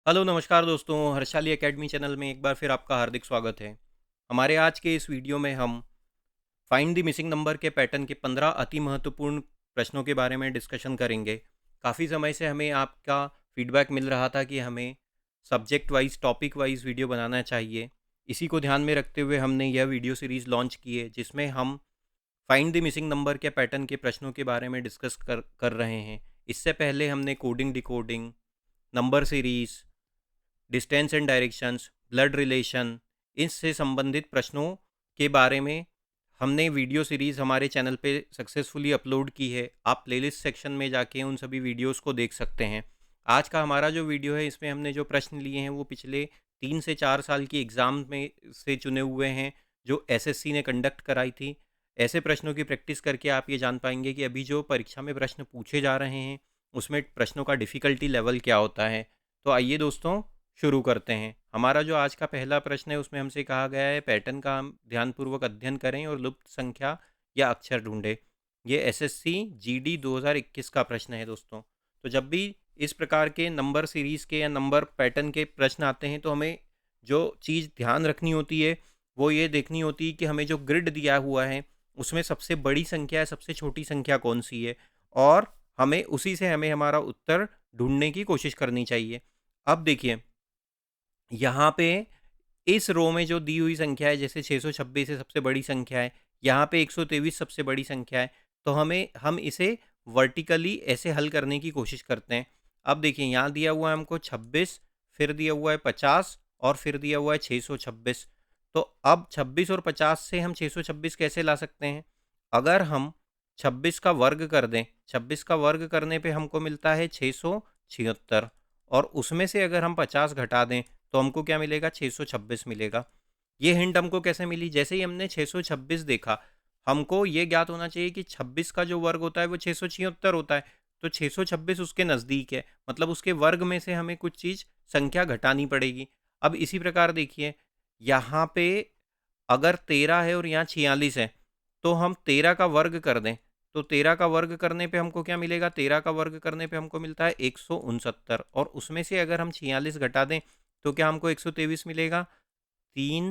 Hello नमस्कार दोस्तों, Harshali academy channel में एक बार फिर आपका हार्दिक स्वागत है। हमारे आज के इस वीडियो में हम फाइंड द मिसिंग नंबर के पैटर्न के 15 अति महत्वपूर्ण प्रश्नों के बारे में डिस्कशन करेंगे। काफ़ी समय से हमें आपका फीडबैक मिल रहा था कि हमें subject wise topic wise video बनाना चाहिए। इसी को ध्यान में रखते हुए हमने यह वीडियो सीरीज़ लॉन्च की है जिसमें हम फाइंड द मिसिंग नंबर के पैटर्न के प्रश्नों के बारे में डिस्कस कर रहे हैं। इससे पहले हमने coding decoding, number series, distance and directions, blood relation, इससे संबंधित प्रश्नों के बारे में हमने वीडियो सीरीज़ हमारे चैनल पे सक्सेसफुली अपलोड की है। आप प्लेलिस्ट सेक्शन में जाके उन सभी वीडियोस को देख सकते हैं। आज का हमारा जो वीडियो है इसमें हमने जो प्रश्न लिए हैं वो पिछले 3 से 4 साल की एग्ज़ाम में से चुने हुए हैं जो एसएससी ने कंडक्ट कराई थी। ऐसे प्रश्नों की प्रैक्टिस करके आप ये जान पाएंगे कि अभी जो परीक्षा में प्रश्न पूछे जा रहे हैं उसमें प्रश्नों का डिफ़िकल्टी लेवल क्या होता है। तो आइए दोस्तों शुरू करते हैं। हमारा जो आज का पहला प्रश्न है उसमें हमसे कहा गया है पैटर्न का हम ध्यानपूर्वक अध्ययन करें और लुप्त संख्या या अक्षर ढूंढें। ये एसएससी जीडी 2021 का प्रश्न है दोस्तों। तो जब भी इस प्रकार के नंबर सीरीज़ के या नंबर पैटर्न के प्रश्न आते हैं तो हमें जो चीज़ ध्यान रखनी होती है वो ये देखनी होती है कि हमें जो ग्रिड दिया हुआ है उसमें सबसे बड़ी संख्या या सबसे छोटी संख्या कौन सी है, और हमें उसी से हमें हमारा उत्तर ढूंढने की कोशिश करनी चाहिए। अब देखिए, यहाँ पे इस रो में जो दी हुई संख्या है जैसे 626 है सबसे बड़ी संख्या है, यहाँ पे 123 सबसे बड़ी संख्या है। तो हम इसे वर्टिकली ऐसे हल करने की कोशिश करते हैं। अब देखिए यहाँ दिया हुआ है हमको 26, फिर दिया हुआ है 50 और फिर दिया हुआ है 626। तो अब 26 और 50 से हम 626 कैसे ला सकते हैं? अगर हम 26 का वर्ग कर दें, 26 का वर्ग करने पे हमको मिलता है 676, और उसमें से अगर हम 50 घटा दें तो हमको क्या मिलेगा? 626 मिलेगा। ये हिंट हमको कैसे मिली? जैसे ही हमने 626 देखा, हमको ये ज्ञात होना चाहिए कि 26 का जो वर्ग होता है वो 676 होता है। तो 626 उसके नज़दीक है, मतलब उसके वर्ग में से हमें कुछ चीज़ संख्या घटानी पड़ेगी। अब इसी प्रकार देखिए, यहाँ पे अगर 13 है और यहाँ 46 है, तो हम 13 का वर्ग कर दें, तो 13 का वर्ग करने पे हमको क्या मिलेगा? 13 का वर्ग करने पे हमको मिलता है 169, और उसमें से अगर हम 46 घटा दें तो क्या हमको 123 मिलेगा? 3,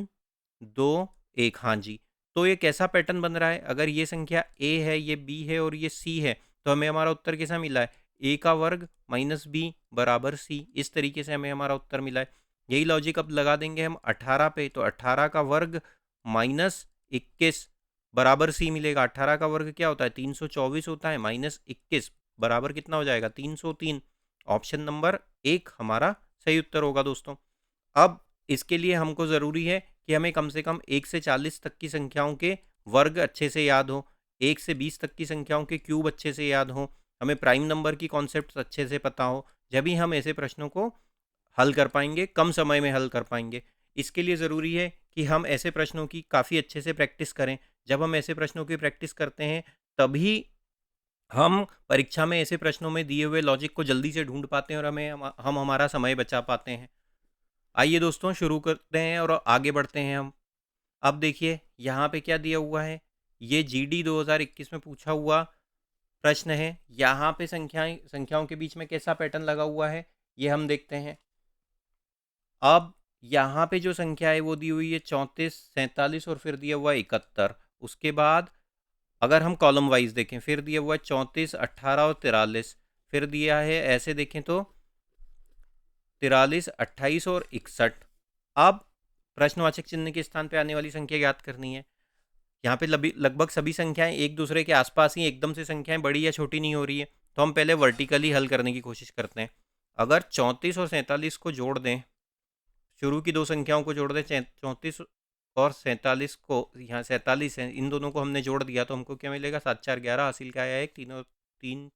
2, 1, हाँ जी। तो ये कैसा पैटर्न बन रहा है? अगर ये संख्या ए है, ये बी है और ये सी है, तो हमें हमारा उत्तर कैसा मिला है? ए का वर्ग माइनस बी बराबर सी। इस तरीके से हमें हमारा उत्तर मिला है। यही लॉजिक अब लगा देंगे हम 18 पे, तो 18 का वर्ग माइनस 21 बराबर सी मिलेगा। 18 का वर्ग क्या होता है? 324 होता है, माइनस 21 बराबर कितना हो जाएगा? 303। ऑप्शन नंबर 1 हमारा सही उत्तर होगा दोस्तों। अब इसके लिए हमको ज़रूरी है कि हमें कम से कम 1 से 40 तक की संख्याओं के वर्ग अच्छे से याद हो, 1 से 20 तक की संख्याओं के क्यूब अच्छे से याद हो, हमें प्राइम नंबर की कॉन्सेप्ट अच्छे से पता हो, जब ही हम ऐसे प्रश्नों को हल कर पाएंगे, कम समय में हल कर पाएंगे। इसके लिए ज़रूरी है कि हम ऐसे प्रश्नों की काफ़ी अच्छे से प्रैक्टिस करें। जब हम ऐसे प्रश्नों की प्रैक्टिस करते हैं तभी हम परीक्षा में ऐसे प्रश्नों में दिए हुए लॉजिक को जल्दी से ढूंढ पाते हैं और हम हमारा समय बचा पाते हैं। आइए दोस्तों शुरू करते हैं और आगे बढ़ते हैं हम। अब देखिए यहाँ पे क्या दिया हुआ है, ये जीडी 2021 में पूछा हुआ प्रश्न है। यहाँ पे संख्याओं के बीच में कैसा पैटर्न लगा हुआ है ये हम देखते हैं। अब यहाँ पे जो संख्या है वो दी हुई है 34, 47 और फिर दिया हुआ है 71। उसके बाद अगर हम कॉलम वाइज देखें, फिर दिया हुआ है 34, 18 और 43। फिर दिया है ऐसे देखें तो 43, 28 और 61। अब प्रश्नवाचक चिन्ह के स्थान पे आने वाली संख्या ज्ञात करनी है। यहाँ पे लगभग सभी संख्याएं एक दूसरे के आसपास ही, एकदम से संख्याएं बड़ी या छोटी नहीं हो रही है, तो हम पहले वर्टिकली हल करने की कोशिश करते हैं। अगर 34 और 47 को जोड़ दें, शुरू की दो संख्याओं को जोड़ दें, 34 और 47 को, यहाँ 47 है, इन दोनों को हमने जोड़ दिया तो हमको क्या मिलेगा? 7 4 11 हासिल का आया है। तीनों तीन,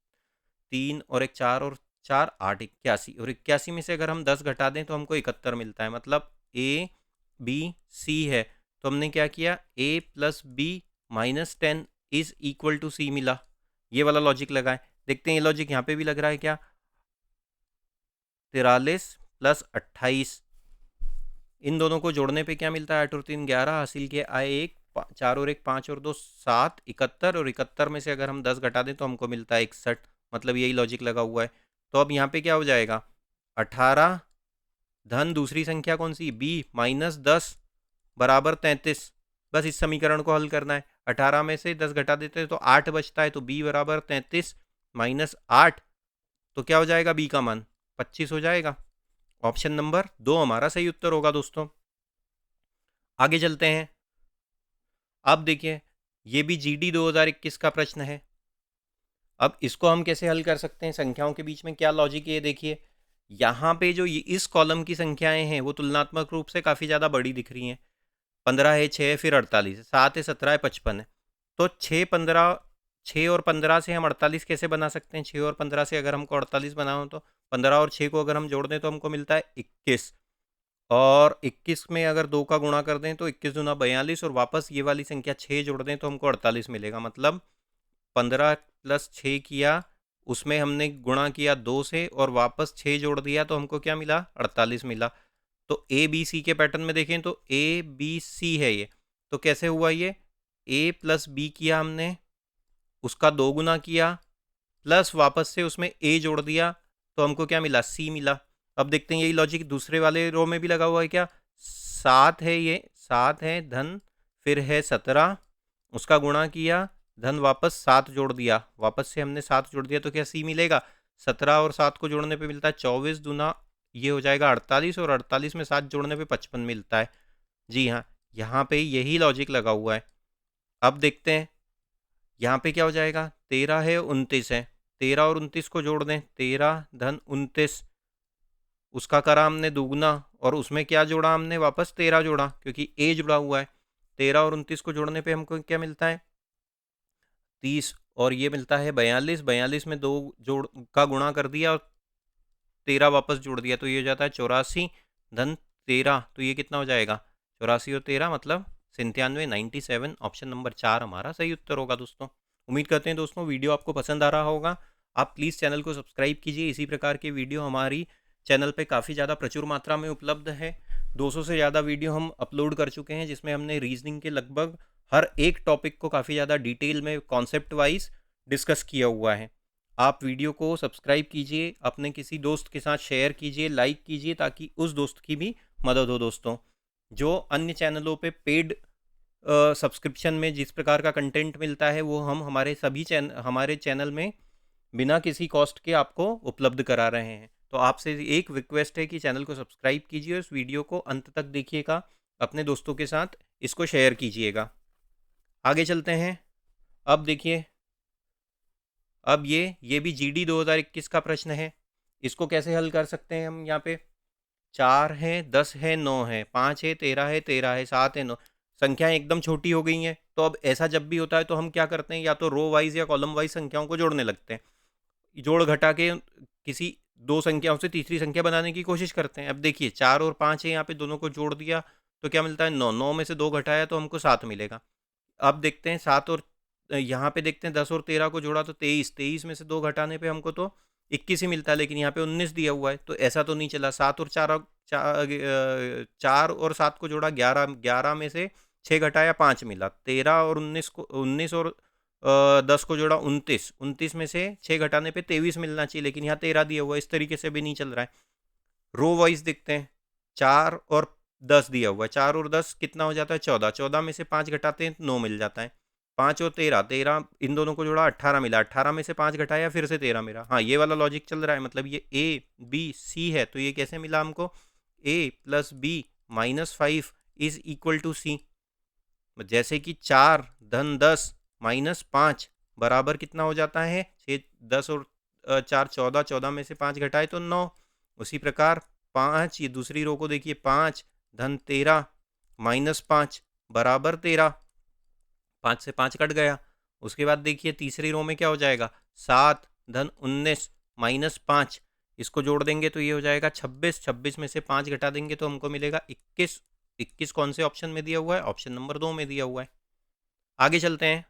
3 और एक 4 और 4 8, 81, और 81 में से अगर हम 10 घटा दें तो हमको 71 मिलता है। मतलब ए बी सी है, तो हमने क्या किया? A plus B minus 10 is equal to C मिला। ये वाला लॉजिक लगाए, देखते हैं ये लॉजिक यहाँ पे भी लग रहा है क्या? 43 प्लस 28, इन दोनों को जोड़ने पे क्या मिलता है? 8 और 3 11 हासिल के आए 1, 4 और 1 5 और 2 7, 71, और 71 में से अगर हम 10 घटा दें तो हमको मिलता है 61। मतलब यही लॉजिक लगा हुआ है। तो अब यहाँ पे क्या हो जाएगा? 18 धन दूसरी संख्या कौन सी, b माइनस 10 बराबर 33। बस इस समीकरण को हल करना है। 18 में से 10 घटा देते हैं तो 8 बचता है, तो b बराबर 33 माइनस 8, तो क्या हो जाएगा b का मान 25 हो जाएगा। ऑप्शन नंबर 2 हमारा सही उत्तर होगा दोस्तों। आगे चलते हैं। अब देखिए, ये भी GD 2021 का प्रश्न है। अब इसको हम कैसे हल कर सकते हैं, संख्याओं के बीच में क्या लॉजिक है ये देखिए। यहाँ पे जो ये इस कॉलम की संख्याएं हैं वो तुलनात्मक रूप से काफ़ी ज़्यादा बड़ी दिख रही हैं। 15 है, 6 है, फिर 48 है, 7 है, 17 है, 55 है। तो 6 और 15 से हम 48 कैसे बना सकते हैं। 6 और 15 से अगर हमको 48 बनाना हो तो 15 और 6 को अगर हम जोड़ दें तो हमको मिलता है 21, और 21 में अगर 2 का गुणा कर दें तो 21 दूना 42, और वापस ये वाली संख्या 6 जोड़ दें तो हमको 48 मिलेगा। मतलब 15 प्लस 6 किया, उसमें हमने गुणा किया 2 से और वापस 6 जोड़ दिया तो हमको क्या मिला, 48 मिला। तो ए बी सी के पैटर्न में देखें तो ए बी सी है ये। तो कैसे हुआ ये, ए प्लस बी किया हमने, उसका 2 गुना किया, प्लस वापस से उसमें ए जोड़ दिया तो हमको क्या मिला, सी मिला। अब देखते हैं यही लॉजिक दूसरे वाले रो में भी लगा हुआ है क्या। 7 है, ये 7 है, धन फिर है 17, उसका गुणा किया, धन वापस 7 जोड़ दिया, वापस से हमने 7 जोड़ दिया तो क्या सी मिलेगा। 17 और 7 को जोड़ने पे मिलता है 24 दूना ये हो जाएगा 48, और 48 में 7 जोड़ने पे 55 मिलता है। जी हाँ, यहाँ पे यही लॉजिक लगा हुआ है। अब देखते हैं यहाँ पे क्या हो जाएगा, 13 है, 29 है, 13 और 29 को जोड़ दें, 13 धन 29, उसका करा हमने दुगुना, और उसमें क्या जोड़ा हमने, वापस 13 जोड़ा क्योंकि ए जुड़ा हुआ है। 13 और 29 को जोड़ने पे हमको क्या मिलता है, 30, और ये मिलता है 42। 42 में 2 जोड़ का गुणा कर दिया और 13 वापस जोड़ दिया तो ये हो जाता है 84 धन 13, तो ये कितना हो जाएगा, 84 और 13 मतलब 97, 97। ऑप्शन नंबर 4 हमारा सही उत्तर होगा दोस्तों। उम्मीद करते हैं दोस्तों वीडियो आपको पसंद आ रहा होगा। आप प्लीज़ चैनल को सब्सक्राइब कीजिए, इसी प्रकार के वीडियो हमारी चैनल पे काफ़ी ज़्यादा प्रचुर मात्रा में उपलब्ध है। 200 से ज़्यादा वीडियो हम अपलोड कर चुके हैं, जिसमें हमने रीजनिंग के लगभग हर एक टॉपिक को काफ़ी ज़्यादा डिटेल में कॉन्सेप्ट वाइज डिस्कस किया हुआ है। आप वीडियो को सब्सक्राइब कीजिए, अपने किसी दोस्त के साथ शेयर कीजिए, लाइक कीजिए, ताकि उस दोस्त की भी मदद हो दोस्तों। जो अन्य चैनलों पे पेड सब्सक्रिप्शन में जिस प्रकार का कंटेंट मिलता है वो हम हमारे चैनल में बिना किसी कॉस्ट के आपको उपलब्ध करा रहे हैं। तो आपसे एक रिक्वेस्ट है कि चैनल को सब्सक्राइब कीजिए और इस वीडियो को अंत तक देखिएगा, अपने दोस्तों के साथ इसको शेयर कीजिएगा। आगे चलते हैं। अब देखिए, अब ये भी GD 2021 का प्रश्न है। इसको कैसे हल कर सकते हैं हम। यहाँ पे 4 है, 10 है, 9 है, 5 है, 13 है, 13 है, 7 है, 9, संख्याएं एकदम छोटी हो गई हैं। तो अब ऐसा जब भी होता है तो हम क्या करते हैं, या तो रो वाइज या कॉलम वाइज संख्याओं को जोड़ने लगते हैं। जोड़ घटा के किसी दो संख्याओं से तीसरी संख्या बनाने की कोशिश करते हैं। अब देखिए 4 और 5 है, यहाँ पे दोनों को जोड़ दिया तो क्या मिलता है, 9। 9 में से 2 घटाया तो हमको 7 मिलेगा। अब देखते हैं 7 और यहाँ पे देखते हैं 10 और 13 को जोड़ा तो 23। 23 में से 2 घटाने पे हमको तो 21 ही मिलता है, लेकिन यहाँ पे 19 दिया हुआ है तो ऐसा तो नहीं चला। 7 और 4 और 7 को जोड़ा 11। 11 में से 6 घटाया 5 मिला। 13 और 19 और 10 को जोड़ा 29। 29 में से 6 घटाने पे 23 मिलना चाहिए, लेकिन यहाँ 13 दिया हुआ है। इस तरीके से भी नहीं चल रहा है। रो वाइज देखते हैं, 4 और 10 दिया हुआ है। 4 और 10 कितना हो जाता है, 14। 14 में से 5 घटाते हैं 9 मिल जाता है। 5 और 13, 13 इन दोनों को जोड़ा 18 मिला। 18 में से 5 घटाया फिर से 13 मिला। हाँ, ये वाला लॉजिक चल रहा है। मतलब ये ए बी सी है, तो ये कैसे मिला हमको, A plus B minus 5 is equal to C. जैसे कि 4 धन 10 माइनस 5 बराबर कितना हो जाता है, 6। 10 और 4 14, 14 में से 5 घटाए तो 9। उसी प्रकार 5, ये दूसरी रो को देखिए, 5 धन 13 माइनस 5 बराबर 13। 5 से 5 कट गया। उसके बाद देखिए तीसरी रो में क्या हो जाएगा, 7 धन 19 माइनस 5, इसको जोड़ देंगे तो ये हो जाएगा 26। 26 में से 5 घटा देंगे तो हमको मिलेगा 21। 21 कौन से ऑप्शन में दिया हुआ है, ऑप्शन नंबर 2 में दिया हुआ है। आगे चलते हैं।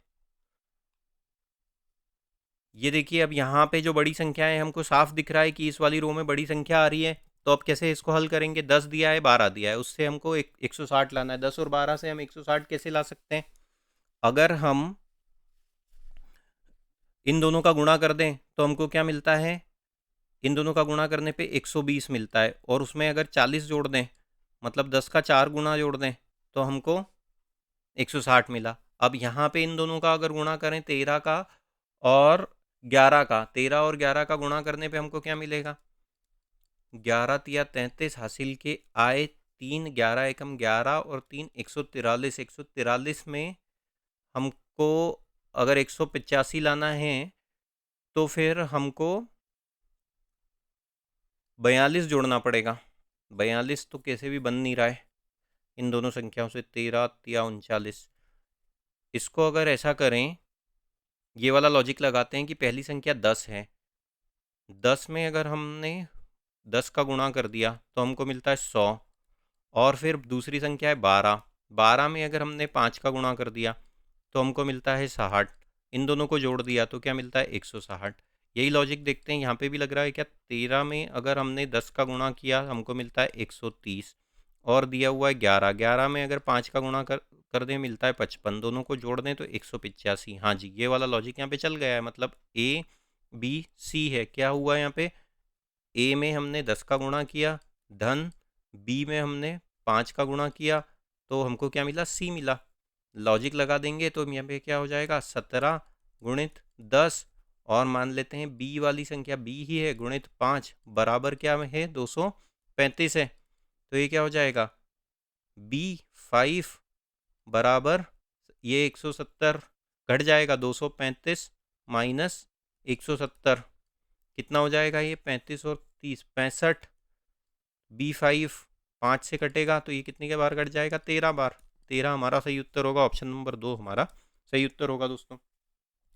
ये देखिए, अब यहाँ पे जो बड़ी संख्या है हमको साफ दिख रहा है कि इस वाली रो में बड़ी संख्या आ रही है। तो अब कैसे इसको हल करेंगे, 10 दिया है, 12 दिया है, उससे हमको 160 लाना है। 10 और 12 से हम 160 कैसे ला सकते हैं, अगर हम इन दोनों का गुणा कर दें तो हमको क्या मिलता है, इन दोनों का गुणा करने पे 120 मिलता है, और उसमें अगर 40 जोड़ दें, मतलब 10 का 4 गुना जोड़ दें, तो हमको 160 मिला। अब यहाँ पे इन दोनों का अगर गुणा करें 13 का और 11 का, 13 और 11 का गुणा करने पे हमको क्या मिलेगा? 11 तिया 33 हासिल के आए 3, 11 एकम 11 और 3 143। 143 में हमको अगर 185 लाना है तो फिर हमको 42 जोड़ना पड़ेगा। 42 तो कैसे भी बन नहीं रहा है इन दोनों संख्याओं से। 13 तिया 39। इसको अगर ऐसा करें, ये वाला लॉजिक लगाते हैं कि पहली संख्या 10 है, 10 में अगर हमने 10 का गुणा कर दिया तो हमको मिलता है 100। और फिर दूसरी संख्या है 12, 12 में अगर हमने 5 का गुणा कर दिया तो हमको मिलता है 60। इन दोनों को जोड़ दिया तो क्या मिलता है? 160। यही लॉजिक देखते हैं यहाँ पे भी लग रहा है क्या? 13 में अगर हमने 10 का गुणा किया हमको मिलता है 130, और दिया हुआ है 11, 11 में अगर 5 का गुणा कर दें मिलता है 55, दोनों को जोड़ दें तो 185। हाँ जी, ये वाला लॉजिक यहाँ पे चल गया है, मतलब ए बी सी है। क्या हुआ यहाँ पे? ए में हमने 10 का गुणा किया धन, बी में हमने 5 का गुणा किया, तो हमको क्या मिला? सी मिला। लॉजिक लगा देंगे तो यहाँ पे क्या हो जाएगा? 17 गुणित 10, और मान लेते हैं बी वाली संख्या बी ही है, गुणित 5 बराबर क्या है? 235 है। तो ये क्या हो जाएगा? B5 बराबर ये 170 घट जाएगा, 235 माइनस 170 कितना हो जाएगा? ये 35 और 30 65। B5 5 से कटेगा तो ये कितने के बार कट जाएगा? 13 बार। 13 हमारा सही उत्तर होगा, ऑप्शन नंबर 2 हमारा सही उत्तर होगा दोस्तों।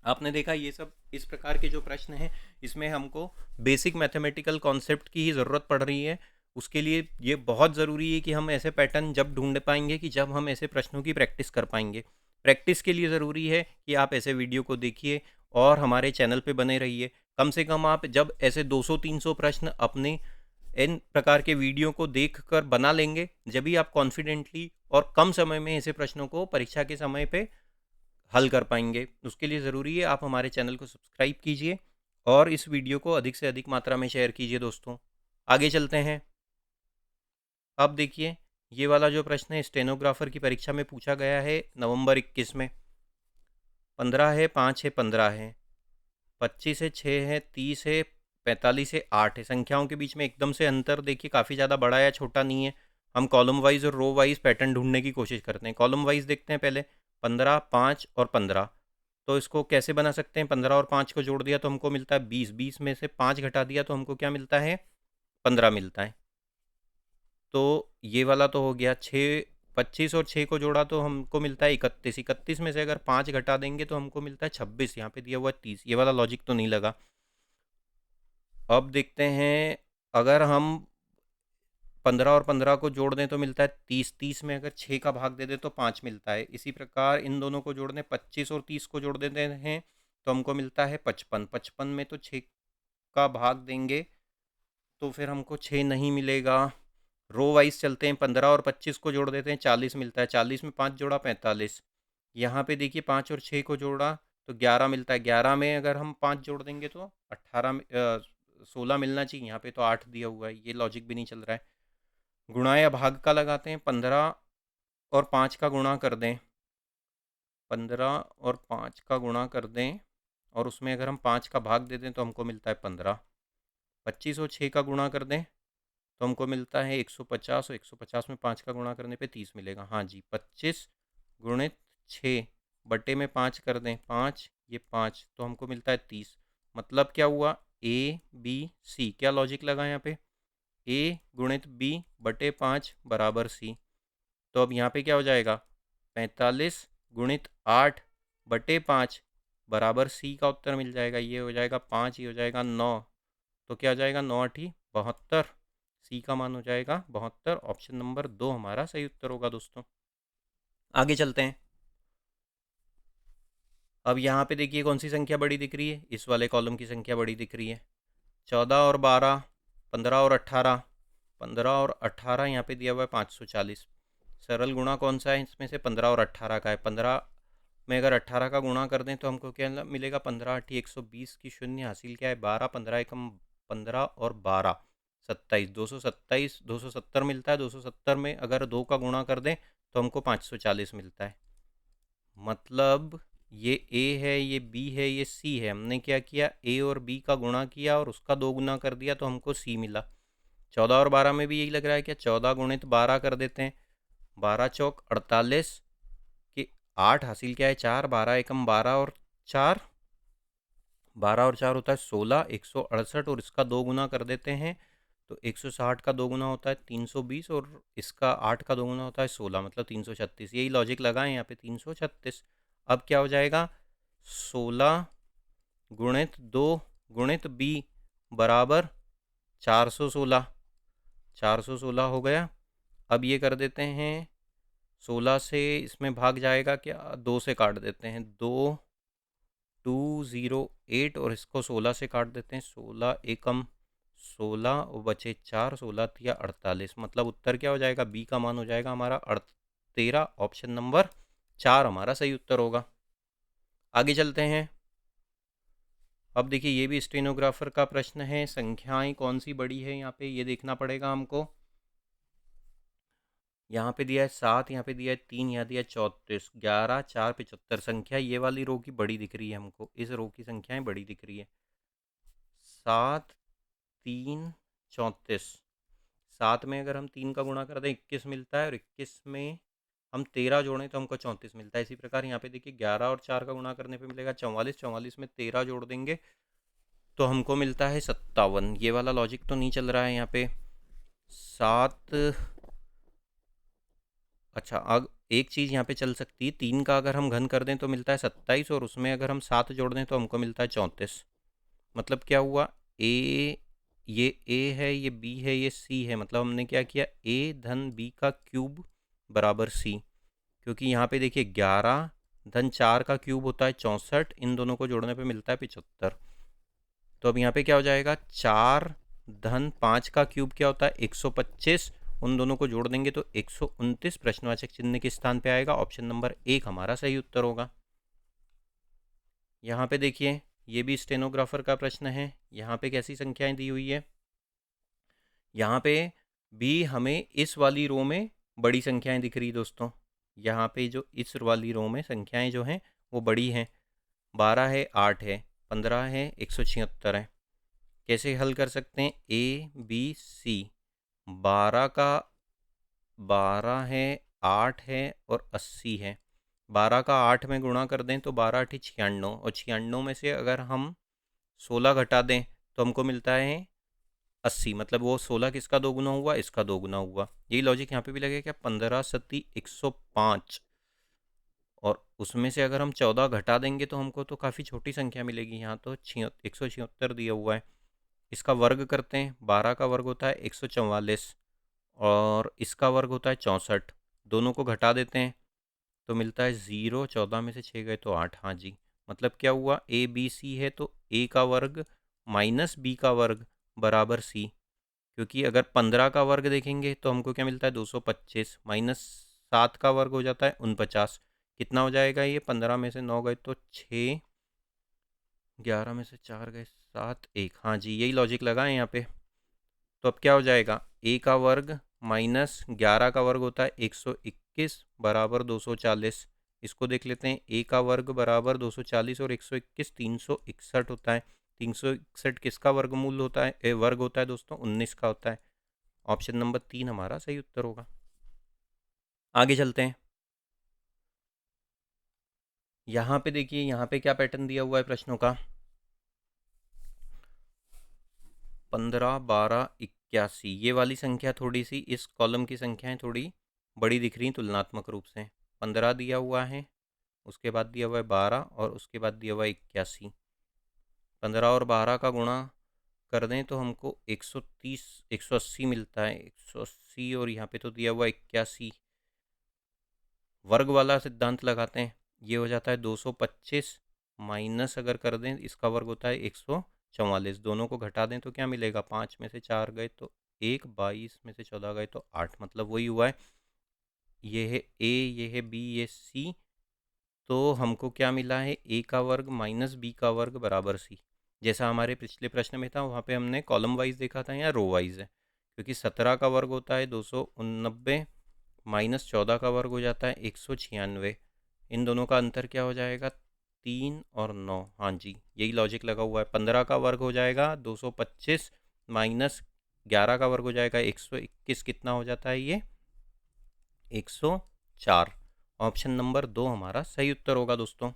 आपने देखा ये सब इस प्रकार के जो प्रश्न हैं इसमें हमको बेसिक मैथमेटिकल कॉन्सेप्ट की ही ज़रूरत पड़ रही है। उसके लिए ये बहुत ज़रूरी है कि हम ऐसे पैटर्न जब ढूंढ पाएंगे कि जब हम ऐसे प्रश्नों की प्रैक्टिस कर पाएंगे। प्रैक्टिस के लिए ज़रूरी है कि आप ऐसे वीडियो को देखिए और हमारे चैनल पे बने रहिए। कम से कम आप जब ऐसे 200-300 प्रश्न अपने इन प्रकार के वीडियो को देख कर बना लेंगे, जब भी आप कॉन्फिडेंटली और कम समय में ऐसे प्रश्नों को परीक्षा के समय पे हल कर पाएंगे। उसके लिए ज़रूरी है आप हमारे चैनल को सब्सक्राइब कीजिए और इस वीडियो को अधिक से अधिक मात्रा में शेयर कीजिए दोस्तों। आगे चलते हैं। अब देखिए, ये वाला जो प्रश्न है स्टेनोग्राफर की परीक्षा में पूछा गया है नवंबर 21 में। 15 है, 5 है, 15 है, 25 है, 6 है, 30 है, 45 है, 8 है। संख्याओं के बीच में एकदम से अंतर देखिए काफ़ी ज़्यादा बड़ा या छोटा नहीं है। हम कॉलम वाइज और रो वाइज पैटर्न ढूंढने की कोशिश करते हैं। कॉलम वाइज देखते हैं पहले। 15, 5 और 15। तो इसको कैसे बना सकते हैं? 15 और 5 को जोड़ दिया तो हमको मिलता है 20, 20 में से 5 घटा दिया तो हमको क्या मिलता है? 15 मिलता है। तो ये वाला तो हो गया। 6, 25 और 6 को जोड़ा तो हमको मिलता है 31, 31 में से अगर 5 घटा देंगे तो हमको मिलता है 26, यहाँ पे दिया हुआ है 30। ये वाला लॉजिक तो नहीं लगा। अब देखते हैं, अगर हम 15 और 15 को जोड़ दें तो मिलता है 30, 30 में अगर 6 का भाग दे दें तो 5 मिलता है। इसी प्रकार इन दोनों को जोड़ दें, 25 और 30 को जोड़ देते हैं तो हमको मिलता है 55, 55 में तो 6 का भाग देंगे तो फिर हमको 6 नहीं मिलेगा। रो वाइज चलते हैं, 15 और 25 को जोड़ देते हैं, 40 मिलता है। 40 में 5 जोड़ा 45। यहाँ पे देखिए 5 और 6 को जोड़ा तो 11 मिलता है। 11 में अगर हम 5 जोड़ देंगे तो 16 मिलना चाहिए, यहाँ पे तो 8 दिया हुआ है। ये लॉजिक भी नहीं चल रहा है। गुणा या भाग का लगाते हैं। 15 और 5 का गुणा कर दें, 15 और 5 का गुणा कर दें और उसमें अगर हम 5 का भाग दे दें तो हमको मिलता है 15। 25 और 6 का गुणा कर दें तो हमको मिलता है 150, और 150 में 5 का गुणा करने पे 30 मिलेगा। हाँ जी, 25 गुणित 6 बटे में 5 कर दें, 5 ये 5 तो हमको मिलता है 30। मतलब क्या हुआ? A B C. क्या लॉजिक लगा यहाँ पे? ए गुणित बी बटे 5 बराबर सी। तो अब यहाँ पे क्या हो जाएगा? 45 गुणित 8 बटे 5 बराबर सी का उत्तर मिल जाएगा। ये हो जाएगा 5, ये हो जाएगा 9। तो क्या हो जाएगा? 9 8 72। सी का मान हो जाएगा 72। ऑप्शन नंबर 2 हमारा सही उत्तर होगा दोस्तों। आगे चलते हैं। अब यहाँ पे देखिए कौन सी संख्या बड़ी दिख रही है? इस वाले कॉलम की संख्या बड़ी दिख रही है। 14 और 12, 15 और 18, 15 और 18 यहाँ पे दिया हुआ है 540। सरल गुणा कौन सा है इसमें से? 15 और 18 का है। 15 में अगर 18 का गुणा कर दें तो हमको क्या मिलेगा? 15 8 120 की शून्य हासिल क्या है? 12, 15 एकम 15 और 12 27, 227, 270 मिलता है। 270 में अगर 2 का गुणा कर दें तो हमको 540 मिलता है। मतलब ये ए है, ये बी है, ये सी है। हमने क्या किया, ए और बी का गुणा किया और उसका 2 गुना कर दिया तो हमको सी मिला। 14 और 12 में भी यही लग रहा है। क्या 14 गुणित 12 कर देते हैं, 12 चौक 48 कि 8 हासिल क्या है 4, 12 एकम 12 और 4, 12 और 4 होता है 16, 168 और इसका 2 गुना कर देते हैं तो 160 का 2 गुना होता है 320 और इसका 8 का 2 गुना होता है 16, मतलब 336। यही लॉजिक लगाएं यहाँ पे 336। अब क्या हो जाएगा, 16 गुणित 2 गुणित बी बराबर 416, 416 हो गया। अब ये कर देते हैं 16 से इसमें भाग जाएगा क्या, 2 से काट देते हैं, 2208 और इसको 16 से काट देते हैं, 16 एकम 16 और बचे 4, 16 तिया 48। मतलब उत्तर क्या हो जाएगा, बी का मान हो जाएगा हमारा 13। ऑप्शन नंबर 4 हमारा सही उत्तर होगा। आगे चलते हैं। अब देखिए ये भी स्टेनोग्राफर का प्रश्न है। संख्याएं कौन सी बड़ी है यहाँ पे ये देखना पड़ेगा हमको। यहाँ पे दिया है 7, यहाँ पे दिया है 3, यहाँ दिया है 34, 11, 4, 75। संख्या ये वाली रो की बड़ी दिख रही है हमको, इस रो की संख्याएं बड़ी दिख रही है। 7, 3, 34। 7 में अगर हम 3 का गुणा कर दें 21 मिलता है और 21 में हम 13 जोड़ें तो हमको 34 मिलता है। इसी प्रकार यहाँ पे देखिए 11 और 4 का गुणा करने पे मिलेगा 44, 44 में 13 जोड़ देंगे तो हमको मिलता है 57। ये वाला लॉजिक तो नहीं चल रहा है यहाँ पे। 7, अच्छा अब एक चीज़ यहाँ पे चल सकती है, 3 का अगर हम घन कर दें तो मिलता है 27 और उसमें अगर हम 7 जोड़ दें तो हमको मिलता है 34। मतलब क्या हुआ, ए, ये ए है, ये बी है, ये सी है। मतलब हमने क्या किया, ए धन बी का क्यूब बराबर सी। क्योंकि यहाँ पे देखिए 11 धन 4 का क्यूब होता है 64, इन दोनों को जोड़ने पे मिलता है 75। तो अब यहाँ पे क्या हो जाएगा, 4 धन 5 का क्यूब क्या होता है 125, उन दोनों को जोड़ देंगे तो 129 प्रश्नवाचक चिन्ह के स्थान पे आएगा। ऑप्शन नंबर 1 हमारा सही उत्तर होगा। यहाँ पे देखिए ये भी स्टेनोग्राफर का प्रश्न है। यहाँ पे कैसी संख्याएं दी हुई है, यहाँ पे भी हमें इस वाली रो में बड़ी संख्याएं दिख रही दोस्तों। यहाँ पे जो इस वाली रो में संख्याएं जो हैं वो बड़ी हैं। 12 है, 8 है, 15 है, 176 है। कैसे हल कर सकते हैं, ए बी सी। 12 का 12 है, 8 है और 80 है। 12 का 8 में गुणा कर दें तो 12 8 96 और 96 में से अगर हम 16 घटा दें तो हमको मिलता है 80। मतलब वो 16 किसका 2 गुना हुआ, इसका 2 गुना हुआ। यही लॉजिक यहाँ पे भी लगेगा। क्या 15 सती 105 और उसमें से अगर हम 14 घटा देंगे तो हमको तो काफ़ी छोटी संख्या मिलेगी। यहाँ तो 176 दिया हुआ है। इसका वर्ग करते हैं, 12 का वर्ग होता है 144 और इसका वर्ग होता है 64। दोनों को घटा देते हैं तो मिलता है 0, 14 में से 6 गए तो 8। हाँ जी, मतलब क्या हुआ, ए बी सी है तो ए का वर्ग माइनस बी का वर्ग बराबर सी। क्योंकि अगर 15 का वर्ग देखेंगे तो हमको क्या मिलता है 225, माइनस 7 का वर्ग हो जाता है 49। कितना हो जाएगा ये, 15 में से 9 गए तो 6, 11 में से 4 गए 7, 1। हाँ जी, यही लॉजिक लगाएं यहाँ पे। तो अब क्या हो जाएगा, ए का वर्ग माइनस 11 का वर्ग होता है 121 बराबर 240। इसको देख लेते हैं, ए का वर्ग बराबर 240 और 121 361 होता है। 361 किसका वर्गमूल होता है, वर्ग होता है दोस्तों, 19 का होता है। ऑप्शन नंबर 3 हमारा सही उत्तर होगा। आगे चलते हैं। यहाँ पे देखिए, यहाँ पे क्या पैटर्न दिया हुआ है प्रश्नों का, 15, 12, 81। ये वाली संख्या थोड़ी सी, इस कॉलम की संख्याएं थोड़ी बड़ी दिख रही तुलनात्मक रूप से। 15 दिया हुआ है, उसके बाद दिया हुआ है 12 और उसके बाद दिया हुआ है 81। 15 और 12 का गुणा कर दें तो हमको 130 180 मिलता है, 180 और यहाँ पे तो दिया हुआ है 81। वर्ग वाला सिद्धांत लगाते हैं, ये हो जाता है 225 माइनस अगर कर दें इसका वर्ग होता है 144। दोनों को घटा दें तो क्या मिलेगा, 5 में से 4 गए तो 1, 22 में से 14 गए तो 8। मतलब वही हुआ है, ये है ए, ये है बी, ये सी। तो हमको क्या मिला है, ए का वर्ग माइनस बी का वर्ग बराबर सी। जैसा हमारे पिछले प्रश्न में था, वहाँ पे हमने कॉलम वाइज देखा था, या रो वाइज है, क्योंकि 17 का वर्ग होता है 289 माइनस 14 का वर्ग हो जाता है 196। इन दोनों का अंतर क्या हो जाएगा? 3 और 9। हाँ जी, यही लॉजिक लगा हुआ है। 15 का वर्ग हो जाएगा 225 माइनस 11 का वर्ग हो जाएगा 121। कितना हो जाता है ये? 104। ऑप्शन नंबर 2 हमारा सही उत्तर होगा दोस्तों।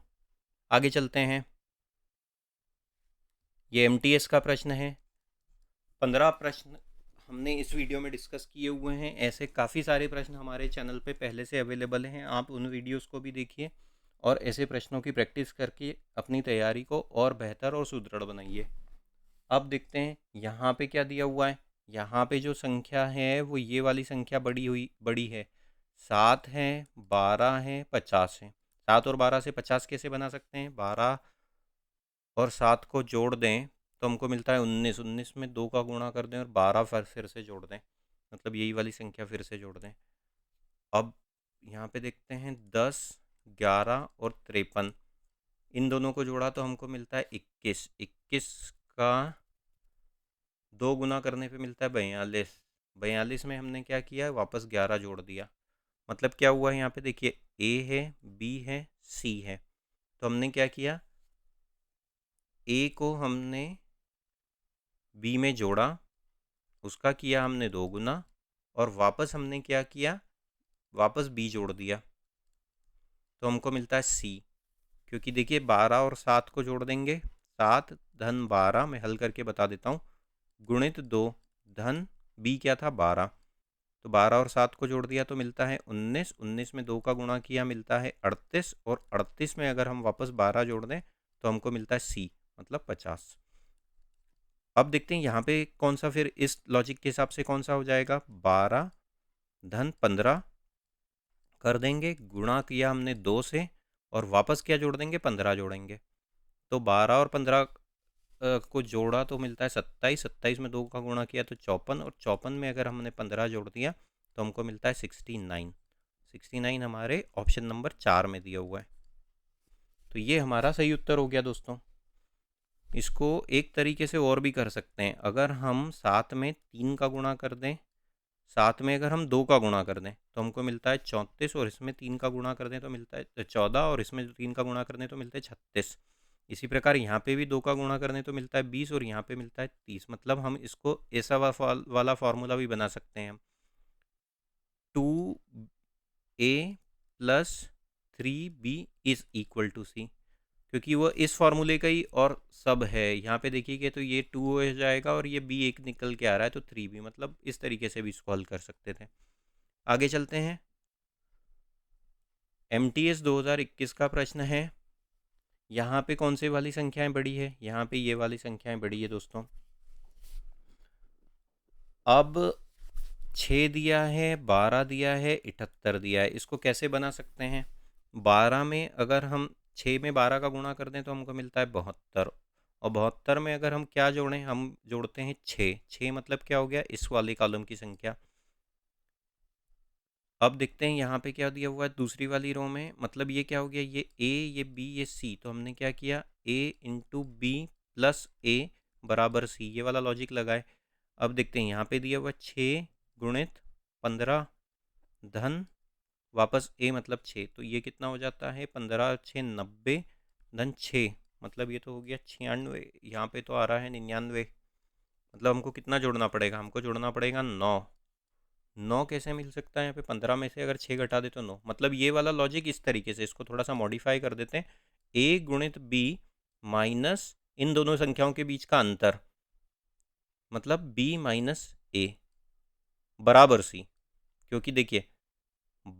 आगे चलते हैं। ये एमटीएस का प्रश्न है। 15 प्रश्न हमने इस वीडियो में डिस्कस किए हुए हैं। ऐसे काफ़ी सारे प्रश्न हमारे चैनल पे पहले से अवेलेबल हैं, आप उन वीडियोस को भी देखिए और ऐसे प्रश्नों की प्रैक्टिस करके अपनी तैयारी को और बेहतर और सुदृढ़ बनाइए। अब देखते हैं यहाँ पे क्या दिया हुआ है। यहाँ पे जो संख्या है वो ये वाली संख्या बड़ी है। 7 है, 12 है, 50 है। 7 और 12 से 50 कैसे बना सकते हैं? 12 और 7 को जोड़ दें तो हमको मिलता है 19। 19 में 2 का गुणा कर दें और 12 फिर से जोड़ दें, मतलब यही वाली संख्या फिर से जोड़ दें। अब यहाँ पे देखते हैं 10, 11 और 53, इन दोनों को जोड़ा तो हमको मिलता है 21। 21 का 2 गुना करने पे मिलता है 42। 42 में हमने क्या किया? वापस 11 जोड़ दिया। मतलब क्या हुआ है यहाँ पे? देखिए, ए है, बी है, सी है। तो हमने क्या किया? ए को हमने बी में जोड़ा, उसका किया हमने 2 गुना, और वापस हमने क्या किया? वापस बी जोड़ दिया, तो हमको मिलता है सी। क्योंकि देखिए 12 और 7 को जोड़ देंगे, 7 धन 12, मैं हल करके बता देता हूँ, गुणित 2 धन बी क्या था? 12। तो 12 और 7 को जोड़ दिया तो मिलता है 19। 19 में 2 का गुणा किया मिलता है 38, और 38 में अगर हम वापस 12 जोड़ दें तो हमको मिलता है सी, मतलब 50। अब देखते हैं यहाँ पे कौन सा, फिर इस लॉजिक के हिसाब से कौन सा हो जाएगा? 12 धन 15 कर देंगे, गुणा किया हमने 2 से, और वापस क्या जोड़ देंगे? 15 जोड़ेंगे। तो 12 और 15 को जोड़ा तो मिलता है 27। 27 में 2 का गुणा किया तो 54, और 54 में अगर हमने 15 जोड़ दिया तो हमको मिलता है 69। 69 हमारे ऑप्शन नंबर 4 में दिया हुआ है। तो ये हमारा सही उत्तर हो गया दोस्तों। इसको एक तरीके से और भी कर सकते हैं। अगर हम 7 में 3 का गुणा कर दें, 7 में अगर हम 2 का गुणा कर दें तो हमको मिलता है 34, और इसमें 3 का गुणा कर दें तो मिलता है 14, और इसमें 3 का गुणा कर दें तो मिलता है 36। इसी प्रकार यहाँ पे भी 2 का गुणा कर दें तो मिलता है 20, और यहाँ पे मिलता है 30। मतलब हम इसको ऐसा वाला फार्मूला भी बना सकते हैं हम, 2a plus 3b is equal to C, क्योंकि वो इस फार्मूले का ही और सब है। यहाँ पे देखिए तो ये 2 हो जाएगा और ये b एक निकल के आ रहा है तो 3b, मतलब इस तरीके से भी इसको हल कर सकते थे। आगे चलते हैं। एमटीएस 2021 का प्रश्न है। यहाँ पे कौन से वाली संख्याएं बड़ी है? यहाँ पे ये वाली संख्याएं बड़ी है दोस्तों। अब 6 दिया है, 12 दिया है, 78 दिया है। इसको कैसे बना सकते हैं? 12 में अगर हम 6 में 12 का गुणा कर दें तो हमको मिलता है 72, और 72 में अगर हम क्या जोड़ें? हम जोड़ते हैं 6। 6 मतलब क्या हो गया? इस वाले कॉलम की संख्या। अब देखते हैं यहाँ पे क्या दिया हुआ है दूसरी वाली रो में, मतलब ये क्या हो गया? ये ए, ये बी, ये सी। तो हमने क्या किया? ए इंटू बी प्लस ए बराबर सी, ये वाला लॉजिक लगाए। अब देखते हैं यहाँ पे दिया हुआ 6 गुणित 15 धन वापस ए मतलब 6, तो ये कितना हो जाता है? 15 6 90 धन 6, मतलब ये तो हो गया 96। यहाँ पे तो आ रहा है 99। मतलब हमको कितना जोड़ना पड़ेगा? हमको जोड़ना पड़ेगा 9। 9 कैसे मिल सकता है यहाँ पे? 15 में से अगर 6 घटा दे तो 9। मतलब ये वाला लॉजिक इस तरीके से, इसको थोड़ा सा मॉडिफाई कर देते हैं। ए गुणित बी माइनस इन दोनों संख्याओं के बीच का अंतर, मतलब बी माइनस ए बराबर सी। क्योंकि देखिए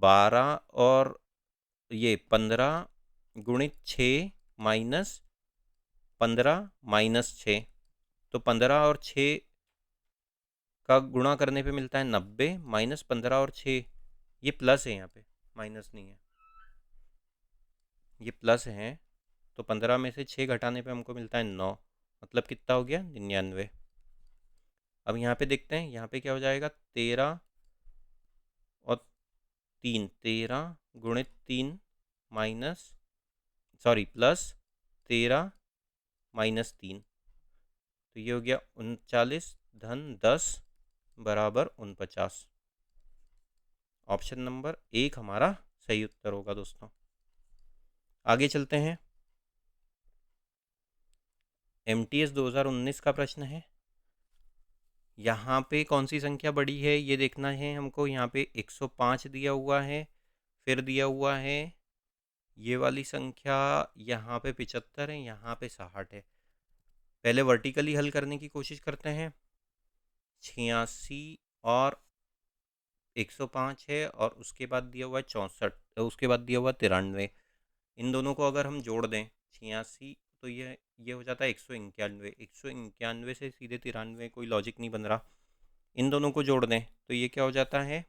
12 और ये 15 गुणित 6 माइनस 15 माइनस 6, तो 15 और 6 का गुणा करने पे मिलता है 90, माइनस 15 और 6, ये प्लस है यहाँ पे, माइनस नहीं है, ये प्लस है। तो 15 में से 6 घटाने पे हमको मिलता है 9, मतलब कितना हो गया? 99। अब यहाँ पे देखते हैं, यहाँ पे क्या हो जाएगा? 13 और 3, 13 गुणित 3 माइनस, सॉरी प्लस 13 माइनस 3, तो ये हो गया 39 धन 10 बराबर 49। ऑप्शन नंबर 1 हमारा सही उत्तर होगा दोस्तों। आगे चलते हैं। MTS 2019 का प्रश्न है। यहाँ पे कौन सी संख्या बड़ी है ये देखना है हमको। यहाँ पे 105 दिया हुआ है, फिर दिया हुआ है ये वाली संख्या, यहाँ पे 75 है, यहाँ पे 60 है। पहले वर्टिकली हल करने की कोशिश करते हैं। 86 और 105 है, और उसके बाद दिया हुआ है 64, उसके बाद दिया हुआ 93। इन दोनों को अगर हम जोड़ दें 86, तो ये हो जाता है 191। 191 से सीधे 93 कोई लॉजिक नहीं बन रहा। इन दोनों को जोड़ दें तो ये क्या हो जाता है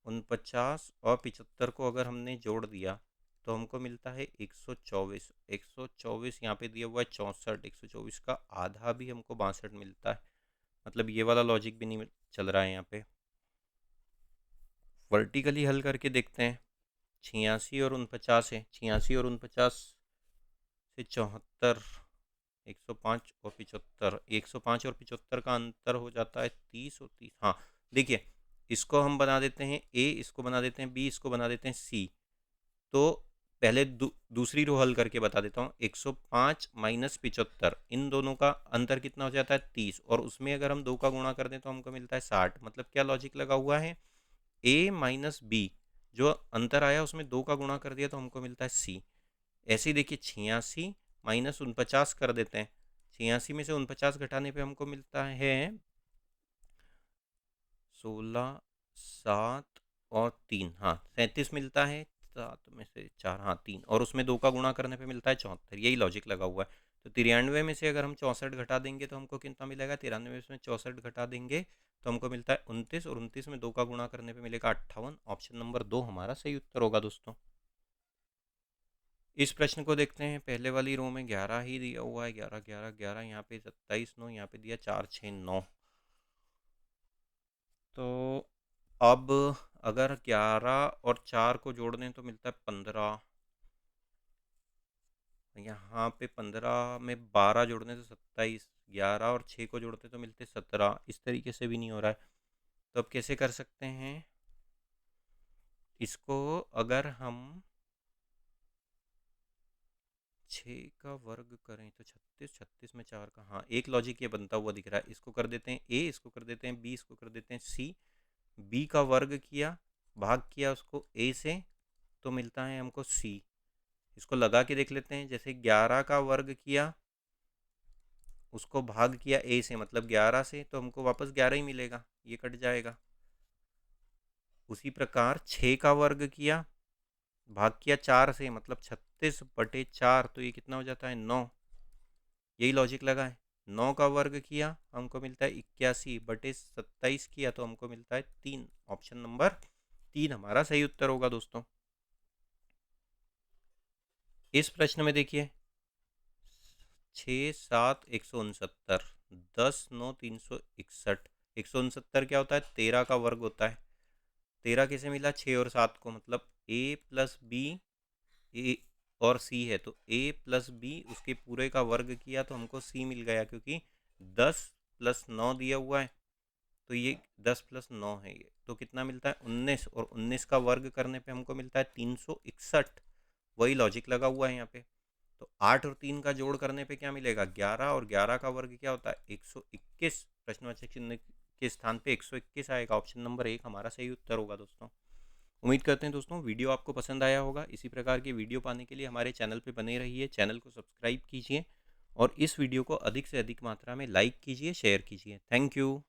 49, और 75 को अगर हमने जोड़ दिया तो हमको मिलता है 124। 124 यहाँ पे दिया हुआ है 64, 124 का आधा भी हमको 62 मिलता है। मतलब ये वाला लॉजिक भी नहीं चल रहा है यहाँ पे। वर्टिकली हल करके देखते हैं। 86 और 49 है, 86 और 49 से 74, 105 और 75, 105 और 75 का अंतर हो जाता है 30 और 30। हाँ देखिए, इसको हम बना देते हैं A, इसको बना देते हैं B, इसको बना देते हैं C। तो पहले दूसरी रो हल करके बता देता हूँ। 105 माइनस 75, इन दोनों का अंतर कितना हो जाता है 30, और उसमें अगर हम 2 का गुणा कर दें तो हमको मिलता है 60। मतलब क्या लॉजिक लगा हुआ है, A माइनस B, जो अंतर आया उसमें 2 का गुणा कर दिया तो हमको मिलता है C। ऐसे ही देखिए 86 माइनस 49 कर देते हैं। 86 में से 49 घटाने पे हमको मिलता है 16, 7 और 3, हाँ 37 मिलता है। 7 में से 4, हाँ 3, और उसमें 2 का गुणा करने पे मिलता है 74। यही लॉजिक लगा हुआ है। तो 93 में से अगर हम 64 घटा देंगे तो हमको कितना मिलेगा, 93 में से 64 घटा देंगे तो हमको मिलता है 29, और 29 में 2 का गुणा करने पे मिलेगा 58। ऑप्शन नंबर 2 हमारा सही उत्तर होगा दोस्तों। इस प्रश्न को देखते हैं। पहले वाली रो में 11 ही दिया हुआ है, 11 11 11, यहाँ पे 27 9, यहाँ पे दिया 4 6 9। तो अब अगर 11 और 4 को जोड़ दें तो मिलता है 15। यहाँ पे 15 में 12 जोड़ने तो 27, 11 और 6 को जोड़ते तो मिलते 17। इस तरीके से भी नहीं हो रहा है। तो अब कैसे कर सकते हैं इसको, अगर हम 6 का वर्ग करें तो 36, 36 में 4 का, हाँ एक लॉजिक ये बनता हुआ दिख रहा है। इसको कर देते हैं A, इसको कर देते हैं B, इसको कर देते हैं C। B का वर्ग किया, भाग किया उसको A से, तो मिलता है हमको C। इसको लगा के देख लेते हैं। जैसे 11 का वर्ग किया, उसको भाग किया A से, मतलब 11 से, तो हमको वापस 11 ही मिलेगा, ये कट जाएगा। उसी प्रकार 6 का वर्ग किया, भाग किया 4 से, मतलब 36/4, तो ये कितना हो जाता है 9। यही लॉजिक लगा है। 9 का वर्ग किया हमको मिलता है 81/27 किया तो हमको मिलता है 3। ऑप्शन नंबर 3 हमारा सही उत्तर होगा दोस्तों। इस प्रश्न में देखिए 6 7 169, 10 9 361। 169 क्या होता है, 13 का वर्ग होता है। 13 कैसे मिला, 6 और 7 को, मतलब A प्लस बी, ए और सी है तो A प्लस बी, उसके पूरे का वर्ग किया तो हमको C मिल गया, क्योंकि 10 प्लस 9 दिया हुआ है, तो ये 10 प्लस 9 है ये, तो कितना मिलता है 19, और 19 का वर्ग करने पे हमको मिलता है 361। वही लॉजिक लगा हुआ है यहाँ पे। तो 8 और 3 का जोड़ करने पे क्या मिलेगा 11, और 11 का वर्ग क्या होता है 121। प्रश्नवाचक चिन्ह के स्थान पे 121 आएगा। ऑप्शन नंबर 1 हमारा सही उत्तर होगा दोस्तों। उम्मीद करते हैं दोस्तों वीडियो आपको पसंद आया होगा। इसी प्रकार की वीडियो पाने के लिए हमारे चैनल पे बने रहिए, चैनल को सब्सक्राइब कीजिए, और इस वीडियो को अधिक से अधिक मात्रा में लाइक कीजिए, शेयर कीजिए। Thank you.